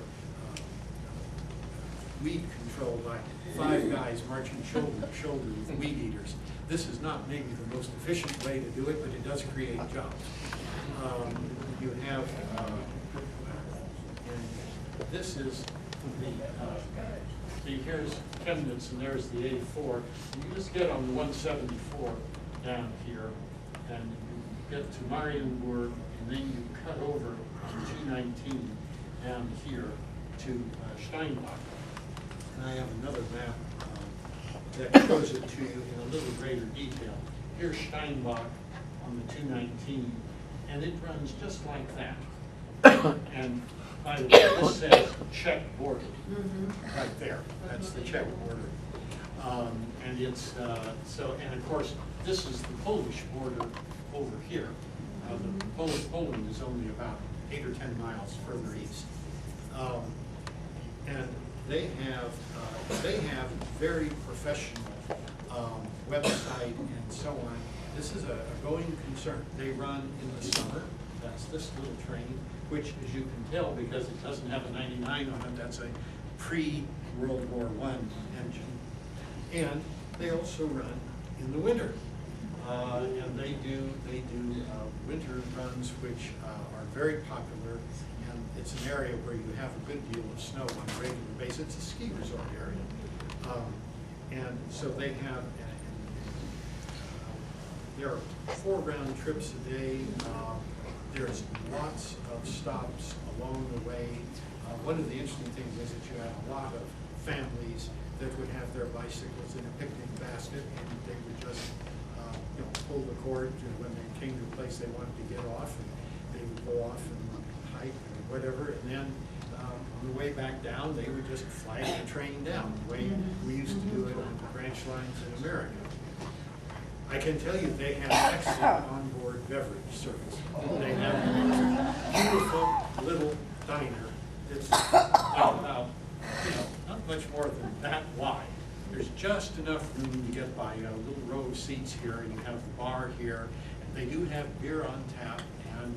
weed control by 5 guys marching shoulder to shoulder with weed eaters. This is not maybe the most efficient way to do it, but it does create jobs. You have, and this is the, see, here's Chemnitz and there's the A4. You just get on the 174 down here, and you get to Marienburg, and then you cut over on 219 down here to Steinbach. And I have another map that shows it to you in a little greater detail. Here's Steinbach on the 219, and it runs just like that. And by the way, this says Czech border, right there. That's the Czech border. And it's, and of course, this is the Polish border over here. Poland is only about 8 or 10 miles further east. And they have very professional website and so on. This is a going concern. They run in the summer. That's this little train, which, as you can tell, because it doesn't have a 99 on it, that's a pre-World War I engine. And they also run in the winter. And they do winter runs, which are very popular. And it's an area where you have a good deal of snow on a regular basis. It's a ski resort area. And so they have, there are 4 round trips a day. There's lots of stops along the way. One of the interesting things is that you have a lot of families that would have their bicycles in a picnic basket, and they would just pull the cord when they came to a place they wanted to get off, and they would go off and hike or whatever, and then on the way back down, they would just flag the train down, the way we used to do it on the branch lines in America. I can tell you they have excellent onboard beverage service. They have a beautiful little diner. It's about, not much more than that wide. There's just enough room to get by a little row of seats here, and you have the bar here. And they do have beer on tap, and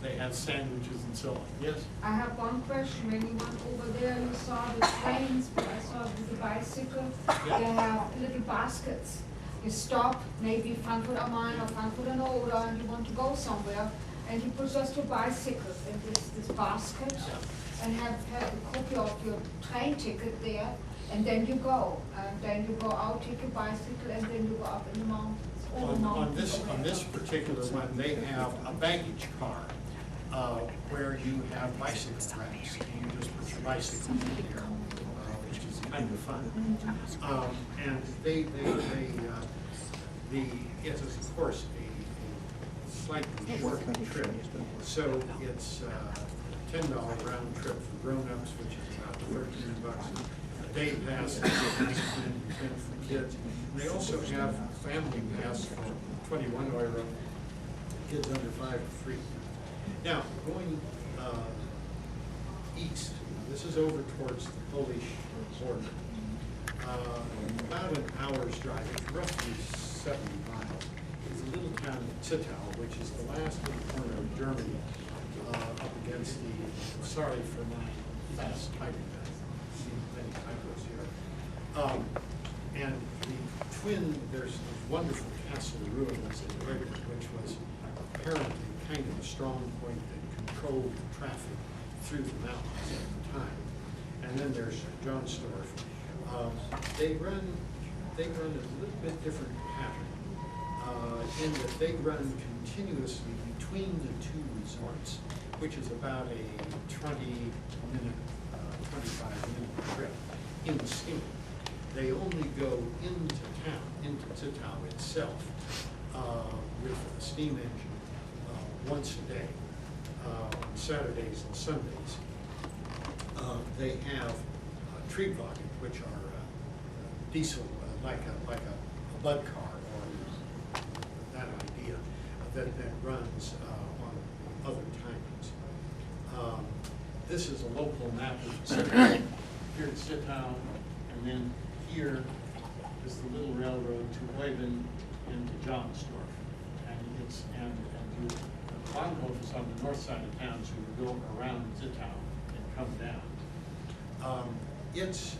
they have sandwiches and so on. Yes?
I have one question. When you went over there, you saw the trains, but I saw with the bicycle, they have little baskets. You stop, maybe Frankfurt am Main or Frankfurt an Oder, and you want to go somewhere, and you put just your bicycle in this basket, and have a copy of your train ticket there, and then you go. And then you go out, take a bicycle, and then you go up in the mountains.
On this particular one, they have a baggage car where you have bicycle racks, and you just put your bicycle in here, which is kind of fun. And it's of course a slightly shorter trip, so it's a $10 round trip for grown-ups, which is about $13. A day pass is $19 for kids. And they also have a family pass for 21 euro, kids under 5 for free. Now, going east, this is over towards the Polish border. About an hour's drive, it's roughly 70 miles. It's a little town of Zittau, which is the last little corner of Germany up against the, sorry for my fast typing, I've seen many typos here. And the twin, there's a wonderful castle ruins in Bremen, which was apparently kind of a strong point that controlled traffic through the mountains at the time. And then there's Johnsdorf. They run a little bit different pattern in that they run continuously between the 2 resorts, which is about a 25-minute trip in the steamer. They only go into town, into Zittau itself, with a steam engine once a day, on Saturdays and Sundays. They have Triebwagen, which are diesel, like a Bud car, or that idea, that runs on other timings. This is a local map of Zittau. Here at Zittau, and then here is the little railroad to Leuven into Johnsdorf. And the Bahnhof is on the north side of town, so you go around Zittau and come down. It's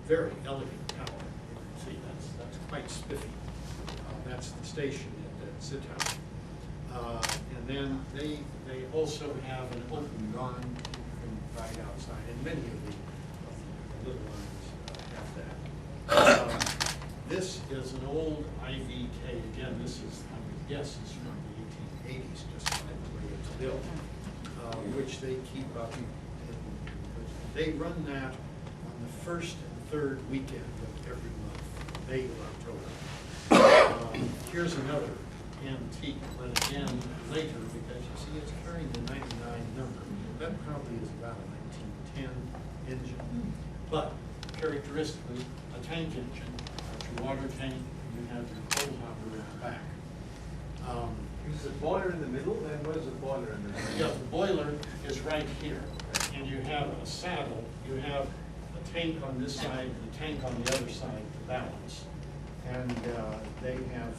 very elegant tower. You can see that's quite spiffy. That's the station at Zittau. And then they also have an open dawn you can ride outside, and many of the little lines have that. This is an old IVK. Again, this is, I would guess, is from the 1880s, just like the way it's built, which they keep up. They run that on the first and third weekend of every month, May or October. Here's another antique, but again, later, because you see it's carrying the 99 number. That probably is about a 1910 engine. But characteristically, a tank engine, your water tank, you have your coal hopper in the back.
Is the boiler in the middle, and what is the boiler in the middle?
Yeah, the boiler is right here, and you have a saddle, you have a tank on this side, and a tank on the other side to balance. And they have,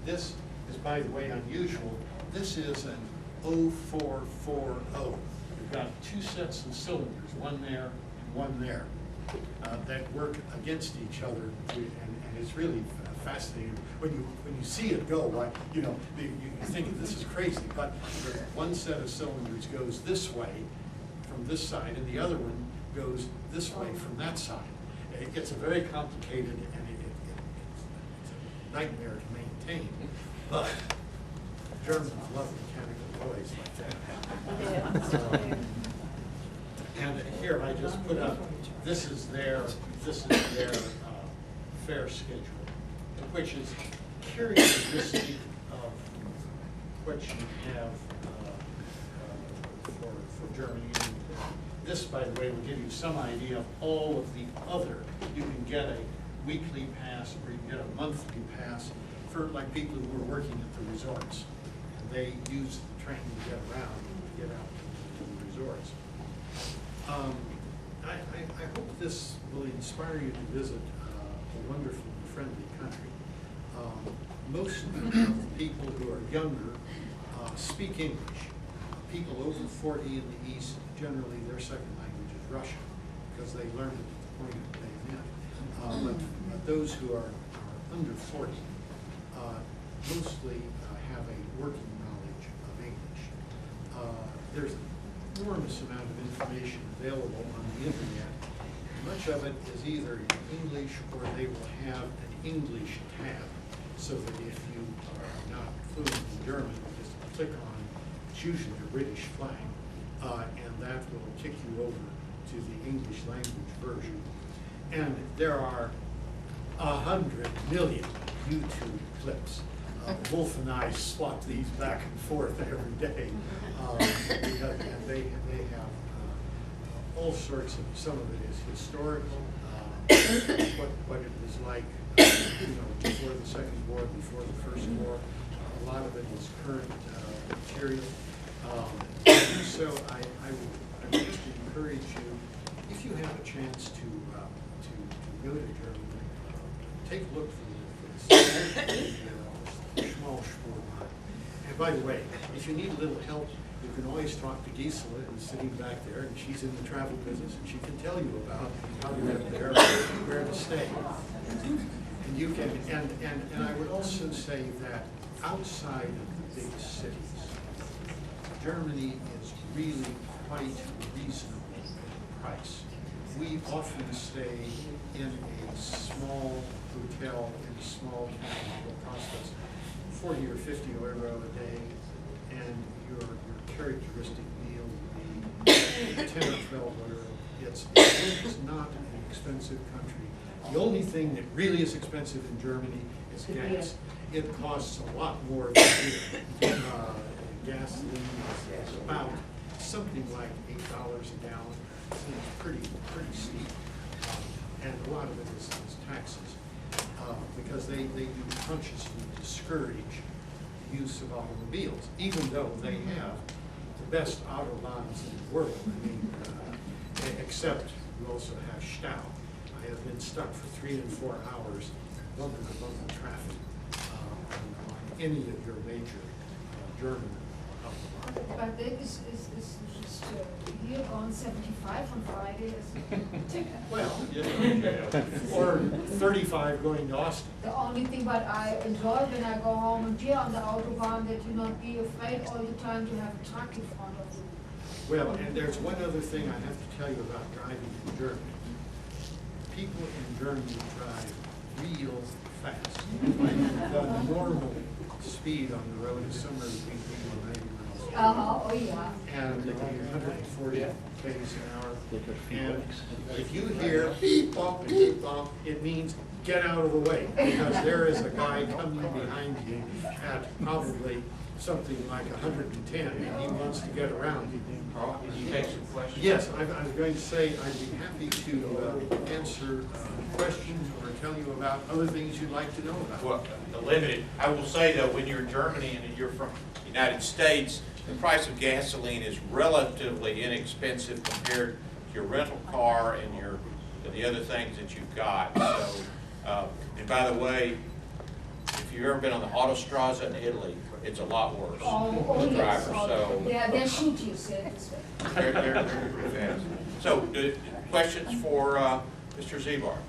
this is, by the way, unusual. This is an 0440. You've got two sets of cylinders, one there and one there, that work against each other, and it's really fascinating. When you see it go, you know, you think this is crazy, but one set of cylinders goes this way from this side, and the other one goes this way from that side. It gets a very complicated, and it's a nightmare to maintain, but Germans love mechanical toys like that. And here I just put up, this is their fare schedule, which is characteristic of what you have for Germany. And this, by the way, will give you some idea of all of the other. You can get a weekly pass, or you can get a monthly pass for like people who are working at the resorts. And they use the train to get around, to get out to the resorts. I hope this will inspire you to visit a wonderful and friendly country. Most of the people who are younger speak English. People over 40 in the East, generally their second language is Russian, because they learned it at the point of the bayonet. But those who are under 40 mostly have a working knowledge of English. There's an enormous amount of information available on the internet. Much of it is either in English, or they will have an English tab, so that if you are not fluent in German, you just click on, it's usually a British flag, and that will kick you over to the English language version. And there are 100 million YouTube clips. Wolf and I swap these back and forth every day, because they have all sorts of, some of it is historical, what it was like, before the Second War, before the First War. A lot of it is current material. So I would just encourage you, if you have a chance to go to Germany, take a look for the small Schwurmann. And by the way, if you need a little help, you can always talk to Gisela, who's sitting back there, and she's in the travel business, and she can tell you about how to get there, where to stay. And you can, and I would also say that outside of the big cities, Germany is really quite reasonable in price. We often stay in a small hotel in a small town that will cost us 40 or 50 euro a day, and your characteristic meal would be 10 or 12 euro. It's not an expensive country. The only thing that really is expensive in Germany is gas. It costs a lot more than here. Gasoline is about something like $8 a gallon. It's pretty steep, and a lot of it is taxes, because they do consciously discourage the use of automobiles, even though they have the best autobahns in the world. I mean, except we also have Stau. I have been stuck for 3 and 4 hours, bumper-to-bumper traffic on any of your major German autobahns.
But that is just here on 75 on Friday.
Well, or 35 going to Austin.
The only thing what I enjoy when I go home and here on the Autobahn, that you not be afraid all the time to have a truck in front of you.
Well, and there's one other thing I have to tell you about driving in Germany. People in Germany drive real fast. Like the normal speed on the road is somewhere between 80 and 90 miles an hour.
Oh yeah.
And 140 k's an hour. And if you hear beep bop, it means get out of the way, because there is a guy coming behind you at probably something like 110, and he wants to get around you.
Carl, did you take some questions?
Yes, I was going to say I'd be happy to answer questions or tell you about other things you'd like to know about.
Well, the limited, I will say though, when you're in Germany and you're from the United States, the price of gasoline is relatively inexpensive compared to your rental car and the other things that you've got. So, and by the way, if you've ever been on the Autostrada in Italy, it's a lot worse.
Oh
The
yes.
driver, so
They're shoot you, said this way.
they're pretty fast. So, questions for Mr. Ziebarth?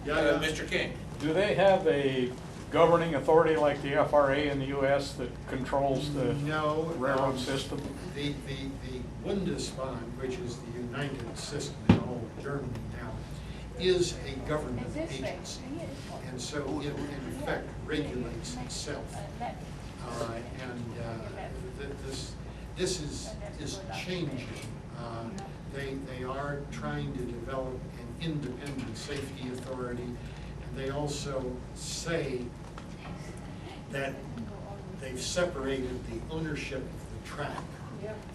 Yeah.
Mr. King?
Do they have a governing authority like the FRA in the U.S. that controls the railroad system?
The Bundesbahn, which is the united system in all of Germany now, is a government agency. And so it in effect regulates itself. This is changing. They are trying to develop an independent safety authority, and they also say that they've separated the ownership of the track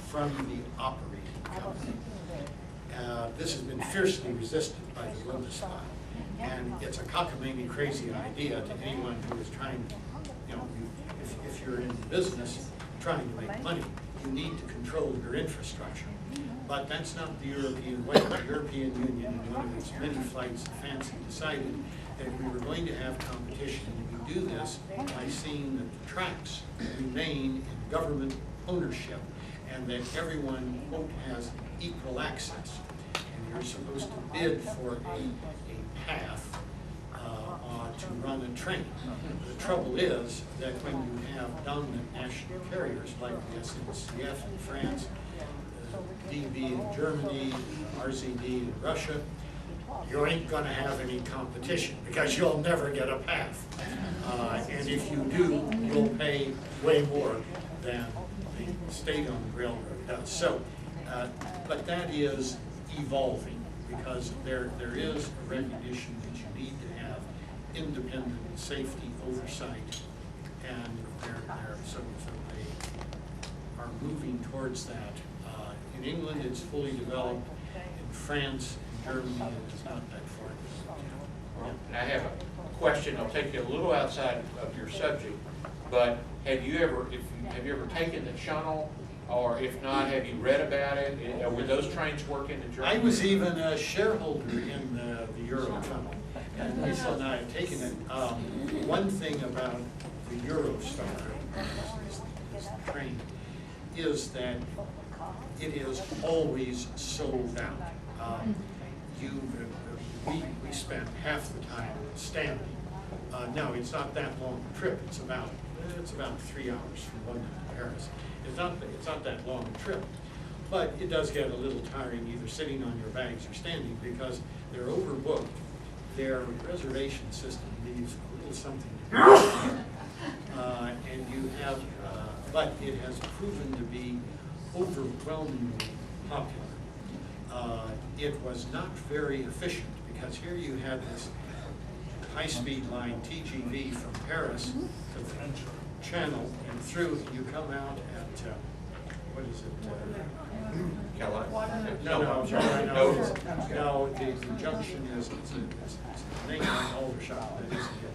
from the operating company. This has been fiercely resisted by the Bundesbahn, and it's a cockamamie crazy idea to anyone who is trying, if you're in the business trying to make money, you need to control your infrastructure. But that's not the European way. The European Union, in one of its many flights of fancy, decided that we were going to have competition, and we do this by seeing that the tracks remain in government ownership and that everyone, quote, has equal access. And you're supposed to bid for a path to run a train. The trouble is that when you have dominant national carriers like the SNCF in France, DB in Germany, RZD in Russia, you ain't going to have any competition because you'll never get a path. And if you do, you'll pay way more than the state-owned railroad does. So, but that is evolving because there is a recognition that you need to have independent safety oversight, and so they are moving towards that. In England, it's fully developed. In France and Germany, it is not that far.
And I have a question. I'll take you a little outside of your subject, but have you ever taken the Channel, or if not, have you read about it? Were those trains working in Germany?
I was even a shareholder in the Eurotunnel, and Lisa and I have taken it. One thing about the Eurostar, this train, is that it is always sold out. We spent half the time standing. No, it's not that long a trip. It's about 3 hours from London to Paris. It's not that long a trip, but it does get a little tiring either sitting on your bags or standing because they're overbooked. Their reservation system leaves a little something to do. And you have, but it has proven to be overwhelmingly popular. It was not very efficient because here you had this high-speed line TGV from Paris to the Channel and through, and you come out at, what is it?
Carolina?
No, the junction is, it's a name like Aldershot, that isn't it?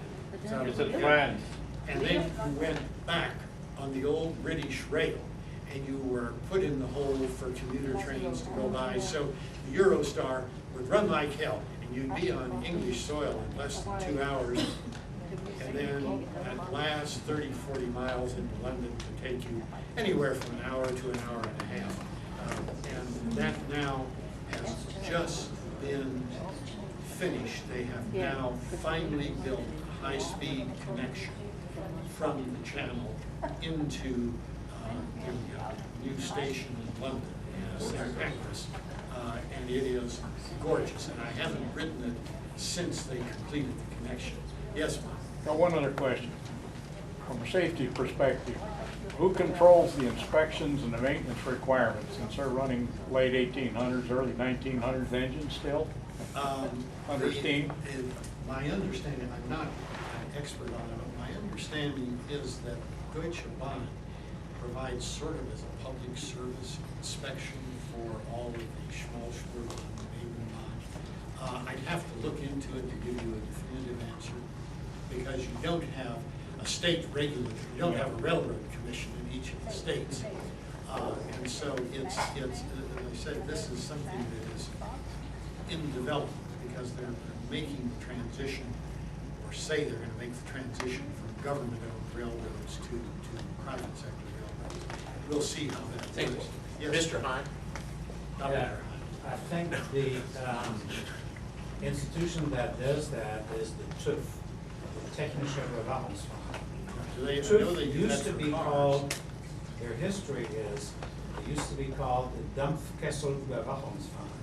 It's in France.
And then you went back on the old British rail, and you were put in the hole for commuter trains to go by. So the Eurostar would run like hell, and you'd be on English soil in less than 2 hours, and then at last 30, 40 miles into London to take you anywhere from an hour to an hour and a half. And that now has just been finished. They have now finally built a high-speed connection from the channel into the new station in London, St. Pancras, and it is gorgeous. And I haven't ridden it since they completed the connection. Yes, ma'am?
Got one other question. From a safety perspective, who controls the inspections and the maintenance requirements, since they're running late 1800s, early 1900s engines still? Under steam?
My understanding, I'm not an expert on it, but my understanding is that Deutsche Bahn provides sort of as a public service inspection for all of the Schmalspur and Bimmelbahn. I'd have to look into it to give you a definitive answer, because you don't have a state regulator, you don't have a railroad commission in each of the states. And so it's, as I said, this is something that is in development, because they're making the transition, or say they're going to make the transition from government-owned railroads to private sector railroads. We'll see how that goes. Yes,
Mr. Hine?
I think the institution that does that is the TÜV, the Technische Überwachungsverein.
Do they, I know
TÜV
they do that
used to
for
be
cars.
called, their history is, it used to be called the Dampfkessel Überwachungsverein.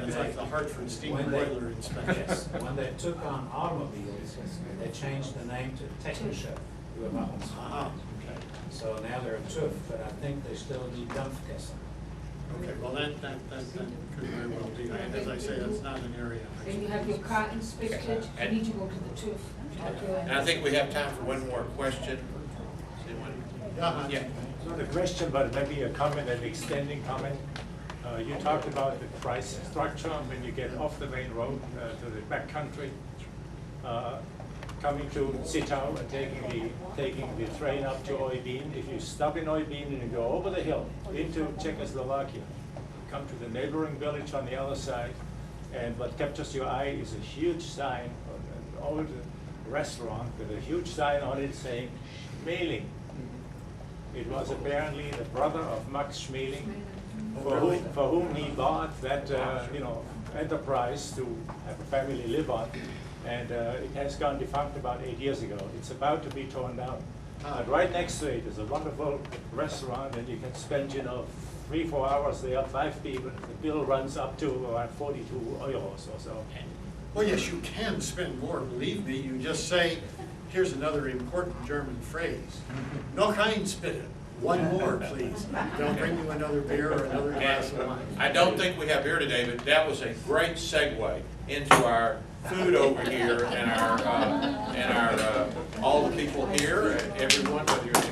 It's like the Hartford steam
When they-
boiler inspection.
Yes, when they took on automobiles, they changed the name to Technische Überwachungsverein.
Ah, okay.
So now they're a TÜV, but I think they still do Dampfkessel.
Okay, well, that could very well be. As I say, that's not an area.
Then you have your car inspected, you need to go to the TÜV.
And I think we have time for one more question. Yeah.
Not a question, but maybe a comment, an extending comment. You talked about the price structure when you get off the main road to the back country, coming to Zittau and taking the train up to Oybin. If you stop in Oybin and you go over the hill into Czechoslovakia, come to the neighboring village on the other side, and what captures your eye is a huge sign, an old restaurant with a huge sign on it saying Schmeling. It was apparently the brother of Max Schmeling, for whom he bought that enterprise to have a family live on, and it has gone defunct about 8 years ago. It's about to be torn down. But right next to it is a wonderful restaurant, and you can spend 3-4 hours there, 5 people. The bill runs up to around 42 euros or so.
Well, yes, you can spend more, believe me. You just say, here's another important German phrase. Noch eins bitte. One more, please. Don't bring you another beer or another glass of wine.
I don't think we have beer today, but that was a great segue into our food over here and our all the people here, and everyone, whether you're in the